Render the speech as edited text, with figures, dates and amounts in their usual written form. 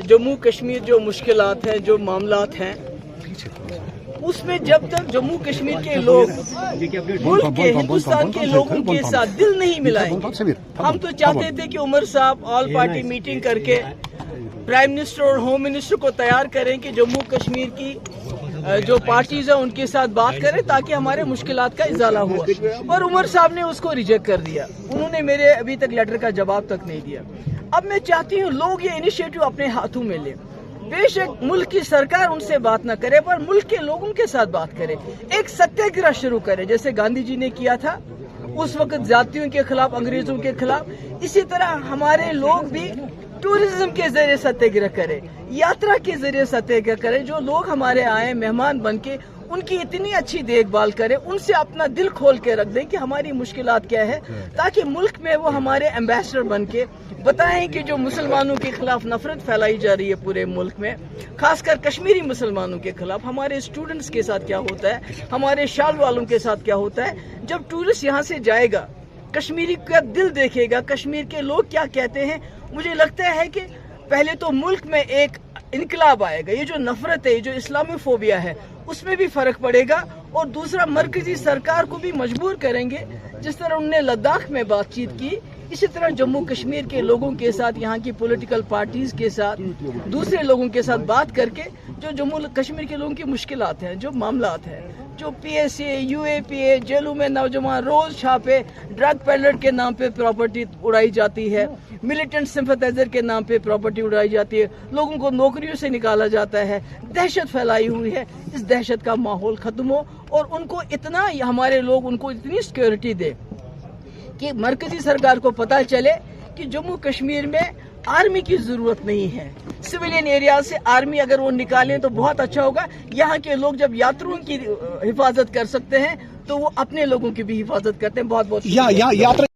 जम्मू कश्मीर जो मुश्किलात हैं, जो मामलात हैं, उसमें जब तक जम्मू कश्मीर के लोग मुल्क के हिंदुस्तान के लोगों के साथ दिल नहीं मिलाएंगे। हम तो चाहते थे कि उमर साहब ऑल पार्टी मीटिंग करके प्राइम मिनिस्टर और होम मिनिस्टर को तैयार करें कि जम्मू कश्मीर की जो पार्टीज हैं उनके साथ बात करें ताकि हमारे मुश्किलात का इजाला हुआ। और उमर साहब ने उसको रिजेक्ट कर दिया, उन्होंने मेरे अभी तक लेटर का जवाब तक नहीं दिया। अब मैं चाहती हूँ लोग ये इनिशिएटिव अपने हाथों में लें। बेशक मुल्क की सरकार उनसे बात न करे, पर मुल्क के लोगों के साथ बात करे, एक सत्याग्रह शुरू करे जैसे गांधी जी ने किया था उस वक्त जातियों के खिलाफ, अंग्रेजों के खिलाफ। इसी तरह हमारे लोग भी टूरिज्म के जरिए सत्याग्रह करें, यात्रा के जरिए सत्याग्रह करें। जो लोग हमारे आए मेहमान बन के, उनकी इतनी अच्छी देखभाल करें, उनसे अपना दिल खोल के रख दें कि हमारी मुश्किलात क्या है, ताकि मुल्क में वो हमारे एम्बेसडर बन के बताएं कि जो मुसलमानों के खिलाफ नफरत फैलाई जा रही है पूरे मुल्क में, खासकर कश्मीरी मुसलमानों के खिलाफ, हमारे स्टूडेंट्स के साथ क्या होता है, हमारे शाल वालों के साथ क्या होता है। जब टूरिस्ट यहाँ से जाएगा, कश्मीरी का दिल देखेगा, कश्मीर के लोग क्या कहते हैं, मुझे लगता है कि पहले तो मुल्क में एक इनकलाब आएगा। ये जो नफरत है, ये जो इस्लामोफोबिया है, उसमें भी फर्क पड़ेगा। और दूसरा, मरकजी सरकार को भी मजबूर करेंगे, जिस तरह उन्होंने लद्दाख में बातचीत की, इसी तरह जम्मू कश्मीर के लोगों के साथ, यहाँ की पॉलिटिकल पार्टीज के साथ, दूसरे लोगों के साथ बात करके जो जम्मू कश्मीर के लोगों की मुश्किलात हैं, जो मामलात हैं, जो PSA, UAPA, जेलों में नौजवान रोज छापे, ड्रग पेडलर के नाम पे प्रॉपर्टी उड़ाई जाती है, मिलिटेंट सिंपैथाइजर के नाम पे प्रॉपर्टी उड़ाई जाती है, लोगों को नौकरियों से निकाला जाता है, दहशत फैलाई हुई है। इस दहशत का माहौल खत्म हो और उनको इतना, हमारे लोग उनको इतनी सिक्योरिटी दे कि मरकजी सरकार को पता चले कि जम्मू कश्मीर में आर्मी की जरूरत नहीं है। सिविलियन एरिया से आर्मी अगर वो निकालें तो बहुत अच्छा होगा। यहाँ के लोग जब यात्रियों की हिफाजत कर सकते हैं तो वो अपने लोगों की भी हिफाजत करते हैं। बहुत बहुत